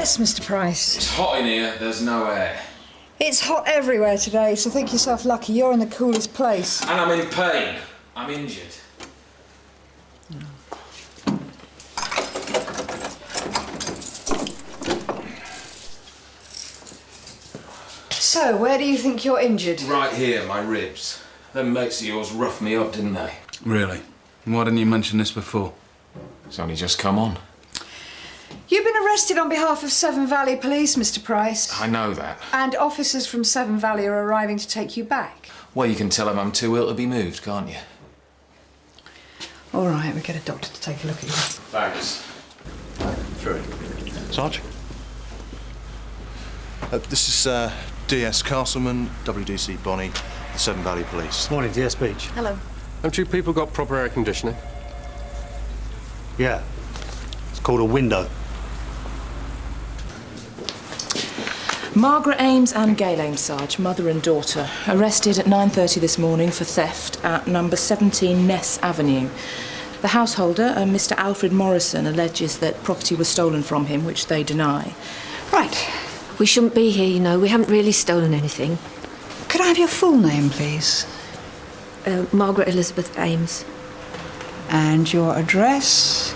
Yes, Mr. Price. It's hot in here, there's no air. It's hot everywhere today, so think yourself lucky you're in the coolest place. And I'm in pain. I'm injured. So, where do you think you're injured? Right here, my ribs. Them mates of yours roughed me up, didn't they? Really? And why didn't you mention this before? It's only just come on. You've been arrested on behalf of Severn Valley Police, Mr. Price. I know that. And officers from Severn Valley are arriving to take you back. Well, you can tell them I'm too ill to be moved, can't you? All right, we'll get a doctor to take a look at you. Thanks. Through. Sarge? This is DS Castleman, WDC Bonnie, the Severn Valley Police. Morning, DS Beech. Hello. Haven't you people got proper air conditioning? Yeah. It's called a window. Margaret Ames and Gail Ames, Sarge, mother and daughter, arrested at 9:30 this morning for theft at number 17 Ness Avenue. The householder, Mr. Alfred Morrison, alleges that property was stolen from him, which they deny. Right. We shouldn't be here, you know. We haven't really stolen anything. Could I have your full name, please? Margaret Elizabeth Ames. And your address?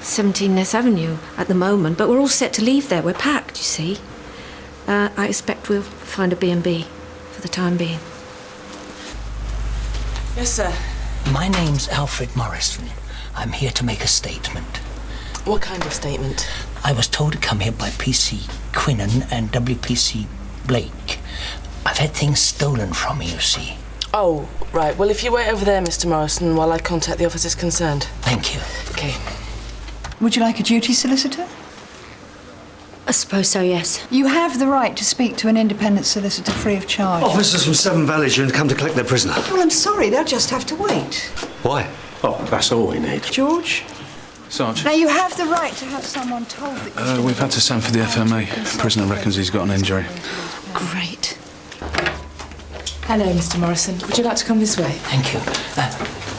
17 Ness Avenue at the moment, but we're all set to leave there. We're packed, you see. I expect we'll find a B&B for the time being. Yes, sir. My name's Alfred Morrison. I'm here to make a statement. What kind of statement? I was told to come here by PC Quinnan and WPC Blake. I've had things stolen from me, you see. Oh, right. Well, if you wait over there, Mr. Morrison, while I contact the officers concerned. Thank you. OK. Would you like a duty solicitor? I suppose so, yes. You have the right to speak to an independent solicitor free of charge. Officers from Severn Valley have come to collect their prisoner. Well, I'm sorry, they'll just have to wait. Why? Oh, that's all we need. George? Sarge? Now, you have the right to have someone told that... We've had to send for the FMA. The prisoner reckons he's got an injury. Great. Hello, Mr. Morrison. Would you like to come this way? Thank you.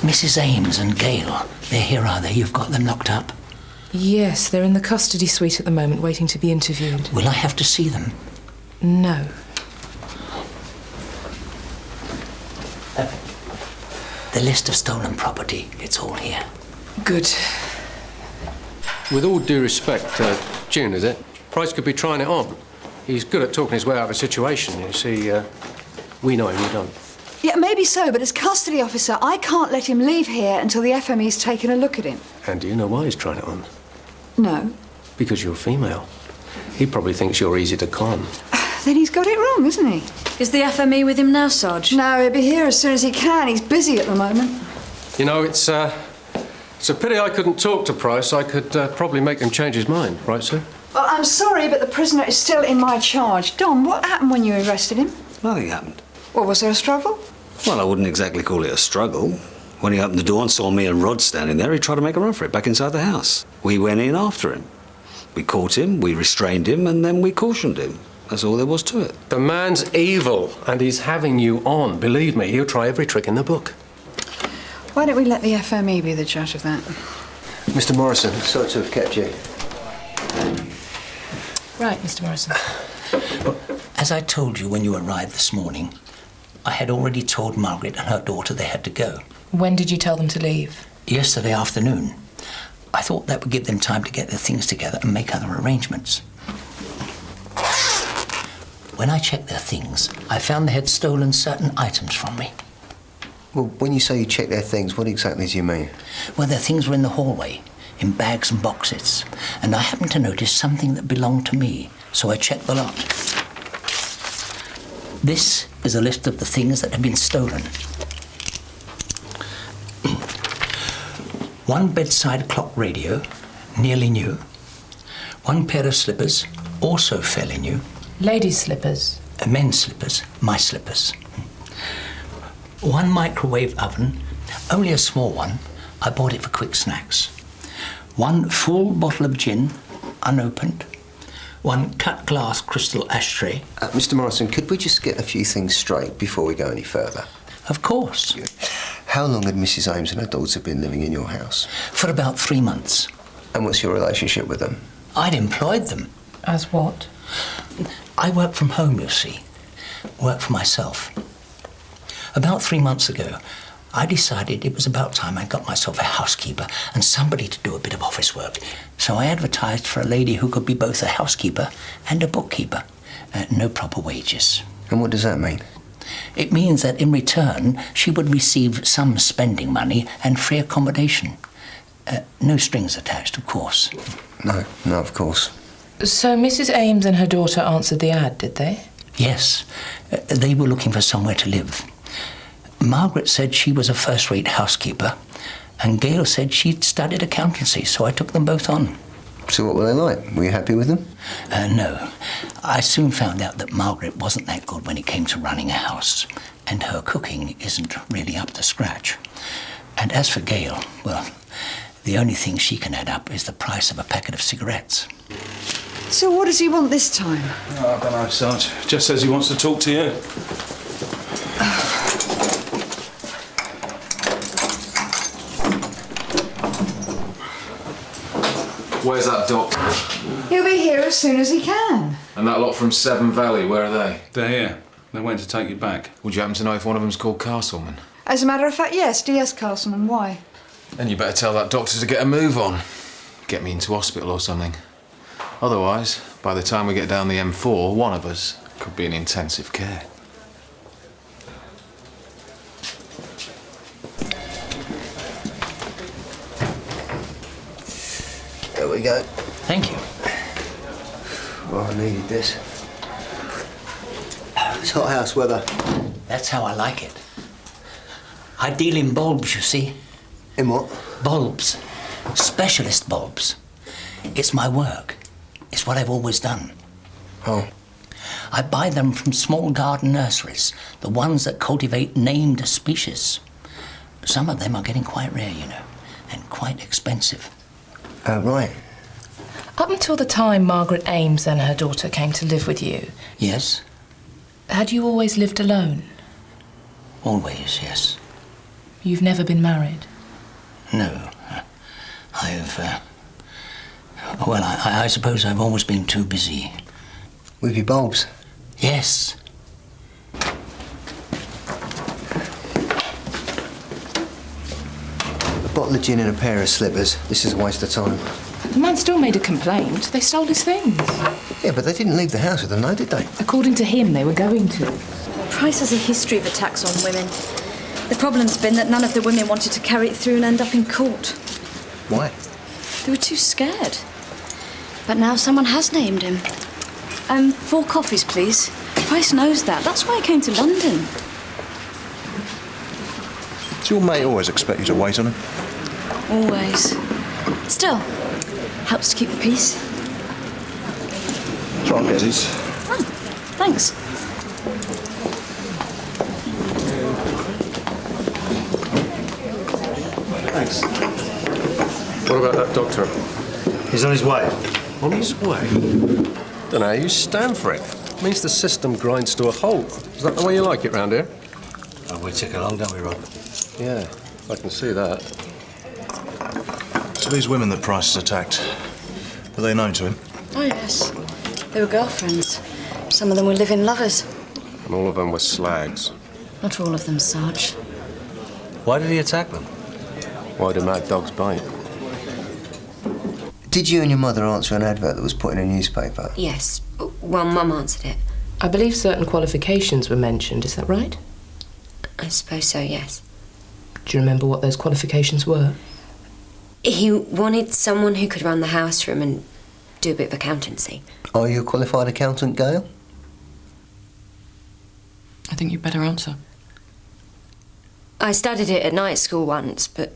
Mrs. Ames and Gail, they're here, are they? You've got them locked up? Yes, they're in the custody suite at the moment, waiting to be interviewed. Will I have to see them? No. The list of stolen property, it's all here. Good. With all due respect, June, is it? Price could be trying it on. He's good at talking his way out of a situation, you see. We know him, you don't. Yeah, maybe so, but as custody officer, I can't let him leave here until the FME's taken a look at him. And do you know why he's trying it on? No. Because you're female. He probably thinks you're easy to con. Then he's got it wrong, isn't he? Is the FME with him now, Sarge? No, he'll be here as soon as he can. He's busy at the moment. You know, it's a pity I couldn't talk to Price. I could probably make him change his mind, right, sir? Well, I'm sorry, but the prisoner is still in my charge. Don, what happened when you arrested him? Nothing happened. Well, was there a struggle? Well, I wouldn't exactly call it a struggle. When he opened the door and saw me and Rod standing there, he tried to make a run for it back inside the house. We went in after him. We caught him, we restrained him, and then we cautioned him. That's all there was to it. The man's evil, and he's having you on. Believe me, he'll try every trick in the book. Why don't we let the FME be the judge of that? Mr. Morrison. Sorry to have kept you. Right, Mr. Morrison. Well, as I told you when you arrived this morning, I had already told Margaret and her daughter they had to go. When did you tell them to leave? Yesterday afternoon. I thought that would give them time to get their things together and make other arrangements. When I checked their things, I found they had stolen certain items from me. Well, when you say you checked their things, what exactly do you mean? Well, their things were in the hallway, in bags and boxes, and I happened to notice something that belonged to me, so I checked the lot. This is a list of the things that have been stolen. One bedside clock radio, nearly new. One pair of slippers, also fairly new. Ladies' slippers? Men's slippers, my slippers. One microwave oven, only a small one. I bought it for quick snacks. One full bottle of gin, unopened. One cut glass crystal ashtray. Mr. Morrison, could we just get a few things straight before we go any further? Of course. How long had Mrs. Ames and her daughter been living in your house? For about 3 months. And what's your relationship with them? I'd employed them. As what? I work from home, you see. Work for myself. About 3 months ago, I decided it was about time I got myself a housekeeper and somebody to do a bit of office work. So I advertised for a lady who could be both a housekeeper and a bookkeeper. No proper wages. And what does that mean? It means that in return, she would receive some spending money and free accommodation. No strings attached, of course. No, of course. So Mrs. Ames and her daughter answered the ad, did they? Yes, they were looking for somewhere to live. Margaret said she was a first-rate housekeeper, and Gail said she'd studied accountancy, so I took them both on. So what were they like? Were you happy with them? No. I soon found out that Margaret wasn't that good when it came to running a house, and her cooking isn't really up to scratch. And as for Gail, well, the only thing she can add up is the price of a packet of cigarettes. So what does he want this time? Oh, I don't know, Sarge. Just says he wants to talk to you. Where's that doctor? He'll be here as soon as he can. And that lot from Severn Valley, where are they? They're here. They went to take you back. Would you happen to know if one of them's called Castleman? As a matter of fact, yes, DS Castleman. Why? Then you better tell that doctor to get a move on. Get me into hospital or something. Otherwise, by the time we get down the M4, one of us could be in intensive care. There we go. Thank you. Well, I needed this. It's hot house weather. That's how I like it. I deal in bulbs, you see. In what? Bulbs. Specialist bulbs. It's my work. It's what I've always done. Oh. I buy them from small garden nurseries, the ones that cultivate named species. Some of them are getting quite rare, you know, and quite expensive. Right. Up until the time Margaret Ames and her daughter came to live with you, Yes? had you always lived alone? Always, yes. You've never been married? No. I suppose I've always been too busy. With your bulbs? Yes. A bottle of gin and a pair of slippers. This is a waste of time. The man still made a complaint. They stole his things. Yeah, but they didn't leave the house with them, no, did they? According to him, they were going to. Price has a history of attacks on women. The problem's been that none of the women wanted to carry it through and end up in court. Why? They were too scared. But now someone has named him. 4 coffees, please. Price knows that. That's why I came to London. Does your mate always expect you to wait on him? Always. Still, helps to keep the peace. Try and get these. Oh, thanks. Thanks. What about that doctor? He's on his way. On his way? Don't know, you stand for it. It means the system grinds to a halt. Is that the way you like it round here? Oh, we tick along, don't we, Rob? Yeah, I can see that. So these women that Price has attacked, were they known to him? Oh, yes. They were girlfriends. Some of them were live-in lovers. And all of them were slags. Not all of them, Sarge. Why did he attack them? Why do mad dogs bite? Did you and your mother answer an advert that was put in a newspaper? Yes. Well, Mum answered it. I believe certain qualifications were mentioned, is that right? I suppose so, yes. Do you remember what those qualifications were? He wanted someone who could run the house for him and do a bit of accountancy. Are you a qualified accountant, Gail? I think you'd better answer. I studied it at night school once, but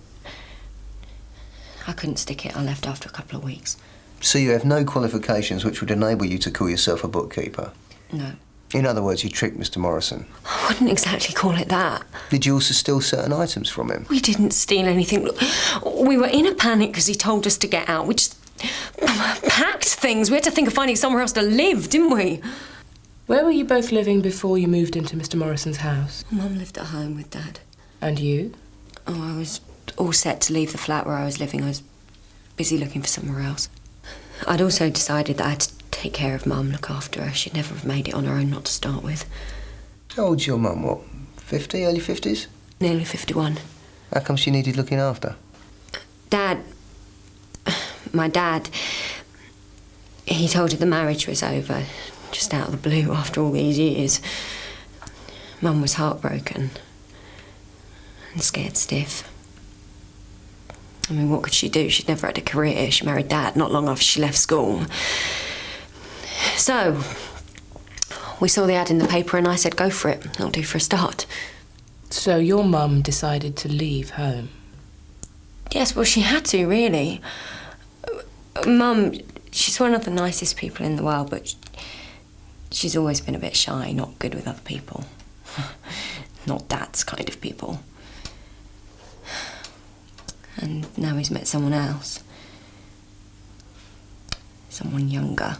I couldn't stick it. I left after a couple of weeks. So you have no qualifications which would enable you to call yourself a bookkeeper? No. In other words, you tricked Mr. Morrison. I wouldn't exactly call it that. Did you also steal certain items from him? We didn't steal anything. Look, we were in a panic because he told us to get out. We just packed things. We had to think of finding somewhere else to live, didn't we? Where were you both living before you moved into Mr. Morrison's house? Mum lived at home with Dad. And you? Oh, I was all set to leave the flat where I was living. I was busy looking for somewhere else. I'd also decided that I had to take care of Mum, look after her. She'd never have made it on her own not to start with. How old's your mum, what, 50, early 50s? Nearly 51. How come she needed looking after? My dad, he told her the marriage was over, just out of the blue after all these years. Mum was heartbroken and scared stiff. I mean, what could she do? She'd never had a career. She married Dad not long after she left school. So, we saw the ad in the paper and I said, go for it. It'll do for a start. So your mum decided to leave home? Yes, well, she had to, really. Mum, she's one of the nicest people in the world, but she's always been a bit shy, not good with other people. Not Dad's kind of people. And now he's met someone else. Someone younger.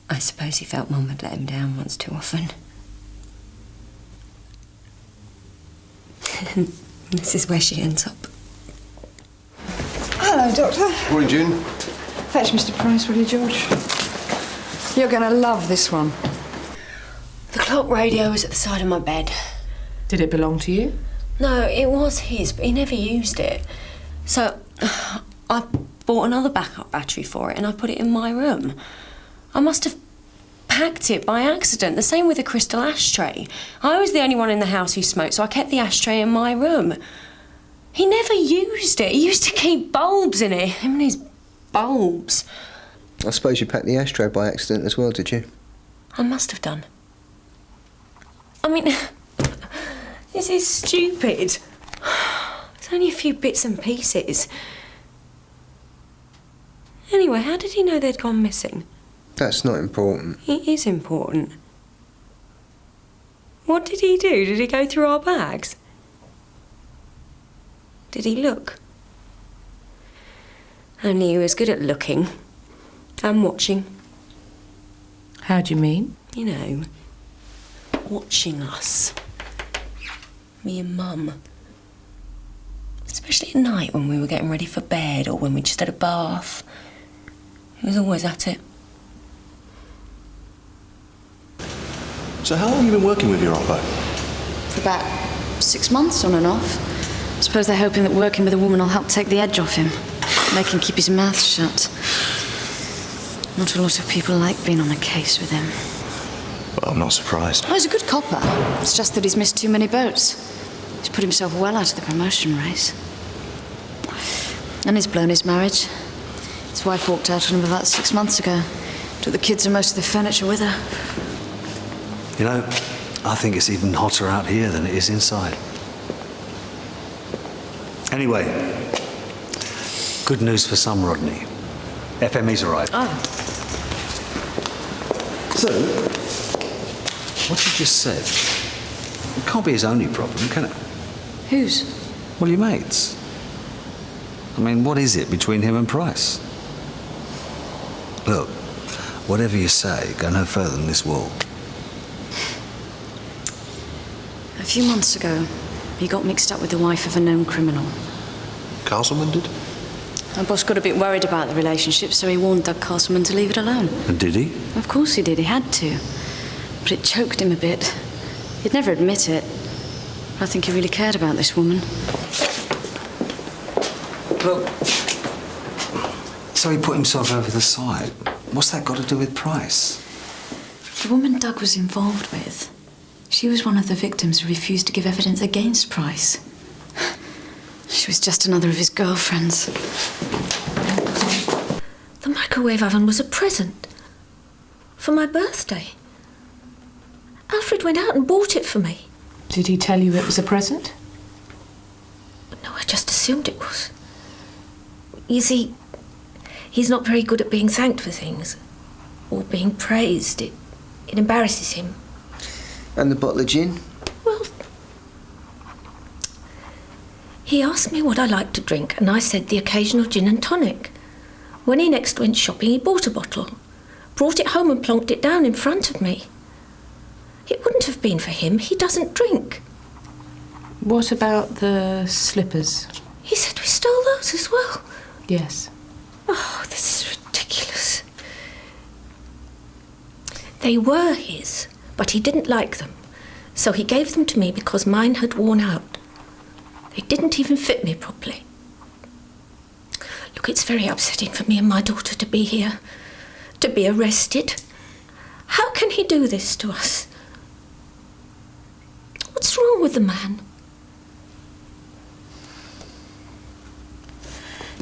I suppose he felt Mum had let him down once too often. And this is where she ends up. Hello, Doctor. Morning, June. Fetch Mr. Price, will you, George? You're going to love this one. The clock radio was at the side of my bed. Did it belong to you? No, it was his, but he never used it. So I bought another backup battery for it and I put it in my room. I must have packed it by accident. The same with the crystal ashtray. I was the only one in the house who smoked, so I kept the ashtray in my room. He never used it. He used to keep bulbs in it. Him and his bulbs. I suppose you packed the ashtray by accident as well, did you? I must have done. I mean, this is stupid. It's only a few bits and pieces. Anyway, how did he know they'd gone missing? That's not important. It is important. What did he do? Did he go through our bags? Did he look? Only he was good at looking and watching. How do you mean? You know, watching us. Me and Mum. Especially at night when we were getting ready for bed or when we just had a bath. He was always at it. So how long have you been working with your oppo? For about 6 months, on and off. I suppose they're hoping that working with a woman will help take the edge off him, make him keep his mouth shut. Not a lot of people like being on a case with him. Well, I'm not surprised. Oh, he's a good copper. It's just that he's missed too many boats. He's put himself well out of the promotion race. And he's blown his marriage. His wife walked out on him about 6 months ago. Took the kids and most of the furniture with her. You know, I think it's even hotter out here than it is inside. Anyway, good news for some, Rodney. FME's arrived. Oh. So, what you just said, it can't be his only problem, can it? Whose? Well, your mates. I mean, what is it between him and Price? Look, whatever you say, go no further than this wall. A few months ago, he got mixed up with the wife of a known criminal. Castleman did? My boss got a bit worried about the relationship, so he warned Doug Castleman to leave it alone. And did he? Of course he did, he had to. But it choked him a bit. He'd never admit it. I think he really cared about this woman. Look. So he put himself over the side. What's that got to do with Price? The woman Doug was involved with, she was one of the victims who refused to give evidence against Price. She was just another of his girlfriends. The microwave oven was a present for my birthday. Alfred went out and bought it for me. Did he tell you it was a present? No, I just assumed it was. You see, he's not very good at being thanked for things or being praised. It embarrasses him. And the bottle of gin? Well, he asked me what I liked to drink, and I said the occasional gin and tonic. When he next went shopping, he bought a bottle, brought it home and plonked it down in front of me. It wouldn't have been for him. He doesn't drink. What about the slippers? He said we stole those as well. Yes. Oh, this is ridiculous. They were his, but he didn't like them. So he gave them to me because mine had worn out. They didn't even fit me properly. Look, it's very upsetting for me and my daughter to be here, to be arrested. How can he do this to us? What's wrong with the man?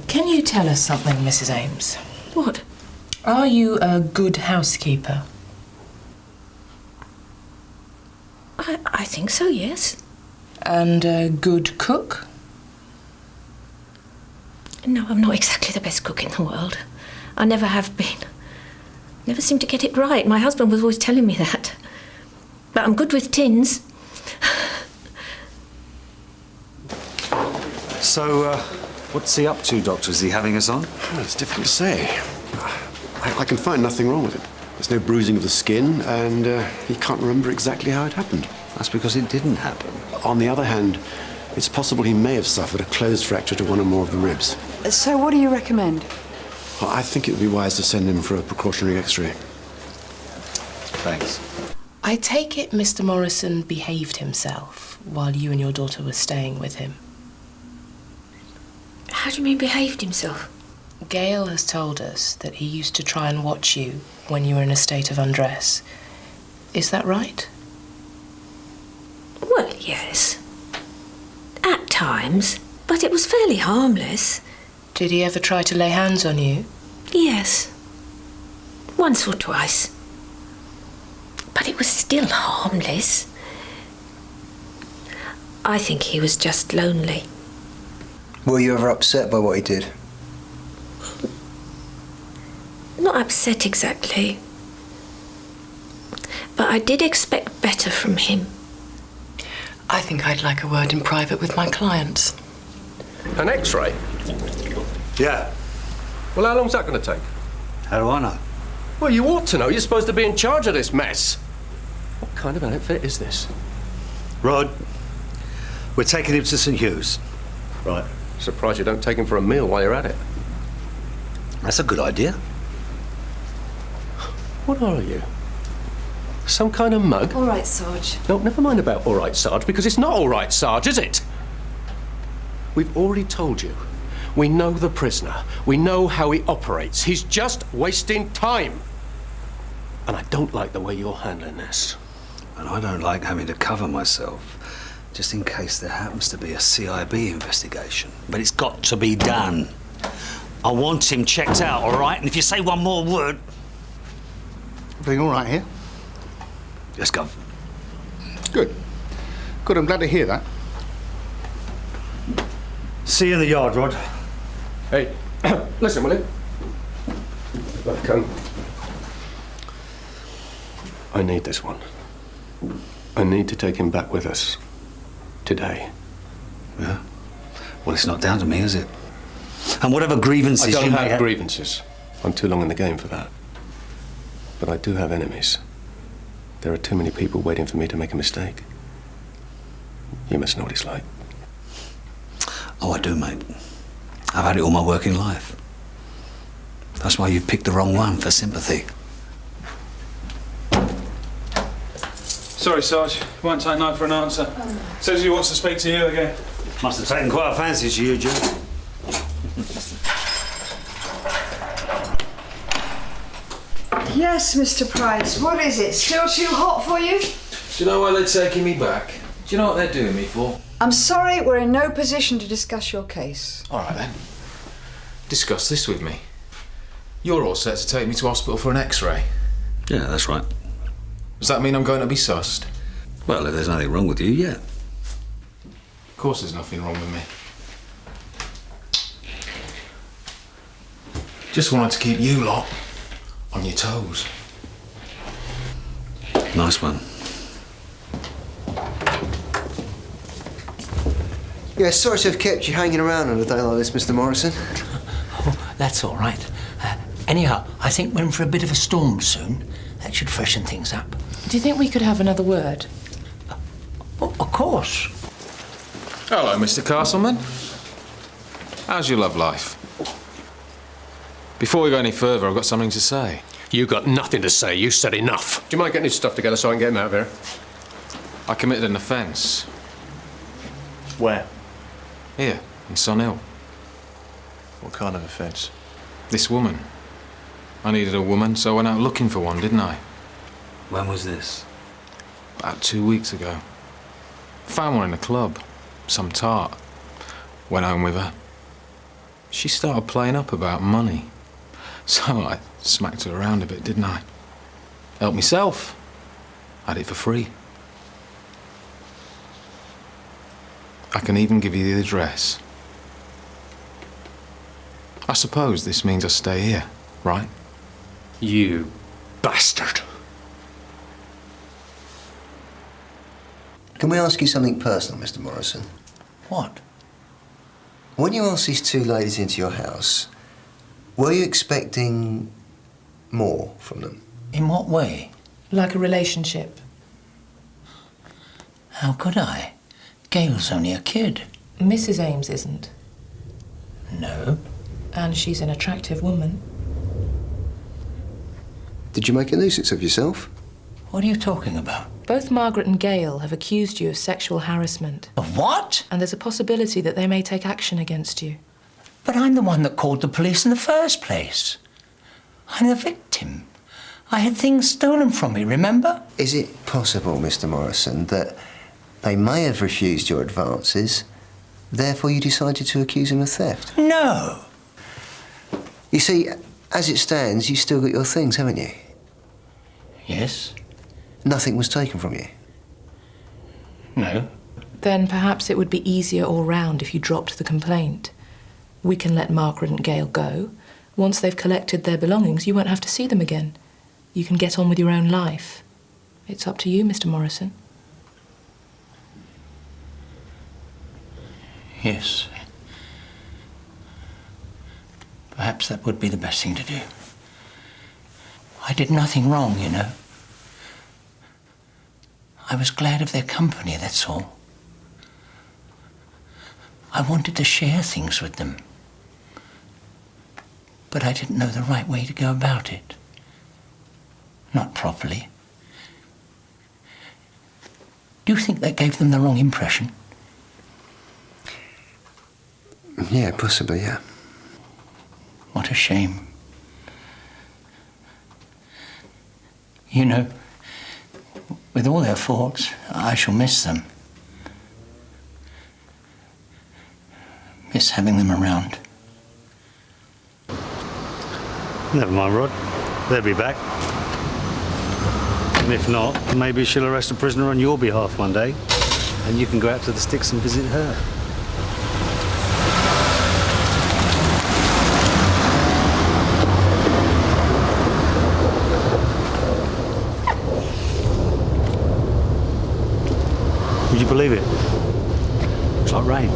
Can you tell us something, Mrs. Ames? What? Are you a good housekeeper? I think so, yes. And a good cook? No, I'm not exactly the best cook in the world. I never have been. Never seem to get it right. My husband was always telling me that. But I'm good with tins. So, what's he up to, Doctor? Is he having us on? Well, it's difficult to say. I can find nothing wrong with him. There's no bruising of the skin, and he can't remember exactly how it happened. That's because it didn't happen. On the other hand, it's possible he may have suffered a closed fracture to one or more of the ribs. So what do you recommend? Well, I think it would be wise to send him for a precautionary X-ray. Thanks. I take it Mr. Morrison behaved himself while you and your daughter were staying with him. How do you mean behaved himself? Gail has told us that he used to try and watch you when you were in a state of undress. Is that right? Well, yes. At times. But it was fairly harmless. Did he ever try to lay hands on you? Yes. Once or twice. But it was still harmless. I think he was just lonely. Were you ever upset by what he did? Not upset exactly. But I did expect better from him. I think I'd like a word in private with my clients. An X-ray? Yeah. Well, how long's that going to take? How do I know? Well, you ought to know. You're supposed to be in charge of this mess. What kind of outfit is this? Rod, we're taking him to St. Hugh's. Right. Surprised you don't take him for a meal while you're at it. That's a good idea. What are you? Some kind of mug? All right, Sarge. No, never mind about all right, Sarge, because it's not all right, Sarge, is it? We've already told you. We know the prisoner. We know how he operates. He's just wasting time. And I don't like the way you're handling this. And I don't like having to cover myself, just in case there happens to be a CIB investigation. But it's got to be done. I want him checked out, all right? And if you say one more word... Everything all right here? Yes, Gov. Good. Good, I'm glad to hear that. See you in the yard, Rod. Hey, listen, will you? Look, I need this one. I need to take him back with us. Today. Yeah? Well, it's not down to me, is it? And whatever grievances I don't you may have grievances. I'm too long in the game for that. But I do have enemies. There are too many people waiting for me to make a mistake. You must know what it's like. Oh, I do, mate. I've had it all my working life. That's why you've picked the wrong one for sympathy. Sorry, Sarge. Won't take no for an answer. Says he wants to speak to you again. Must have taken quite a fancy to you, Jim. Yes, Mr. Price. What is it? Still too hot for you? Do you know why they're taking me back? Do you know what they're doing me for? I'm sorry, we're in no position to discuss your case. All right, then. Discuss this with me. You're all set to take me to hospital for an X-ray. Yeah, that's right. Does that mean I'm going to be sussed? Well, if there's nothing wrong with you, yeah. Of course there's nothing wrong with me. Just wanted to keep you lot on your toes. Nice one. Yeah, sorry to have kept you hanging around on a day like this, Mr. Morrison. Oh, that's all right. Anyhow, I think we're in for a bit of a storm soon. That should freshen things up. Do you think we could have another word? Of course. Hello, Mr. Castleman. How's your love life? Before we go any further, I've got something to say. You got nothing to say. You said enough. Do you mind getting his stuff together so I can get him out of here? I committed an offence. Where? Here, in Sunhill. What kind of offence? This woman. I needed a woman, so I went out looking for one, didn't I? When was this? About 2 weeks ago. Found one in a club. Some tart. Went home with her. She started playing up about money. So I smacked her around a bit, didn't I? Helped myself. Had it for free. I can even give you the address. I suppose this means I stay here, right? You bastard. Can we ask you something personal, Mr. Morrison? What? When you asked these two ladies into your house, were you expecting more from them? In what way? Like a relationship. How could I? Gail's only a kid. Mrs. Ames isn't. No. And she's an attractive woman. Did you make a nuisance of yourself? What are you talking about? Both Margaret and Gail have accused you of sexual harassment. Of what? And there's a possibility that they may take action against you. But I'm the one that called the police in the first place. I'm the victim. I had things stolen from me, remember? Is it possible, Mr. Morrison, that they may have refused your advances, therefore you decided to accuse them of theft? No. You see, as it stands, you've still got your things, haven't you? Yes. Nothing was taken from you? No. Then perhaps it would be easier all round if you dropped the complaint. We can let Margaret and Gail go. Once they've collected their belongings, you won't have to see them again. You can get on with your own life. It's up to you, Mr. Morrison. Yes. Perhaps that would be the best thing to do. I did nothing wrong, you know. I was glad of their company, that's all. I wanted to share things with them. But I didn't know the right way to go about it. Not properly. Do you think that gave them the wrong impression? Yeah, possibly, yeah. What a shame. You know, with all their faults, I shall miss them. Miss having them around. Never mind, Rod. They'll be back. And if not, maybe she'll arrest a prisoner on your behalf one day, and you can go out to the sticks and visit her. Would you believe it? It's like rain.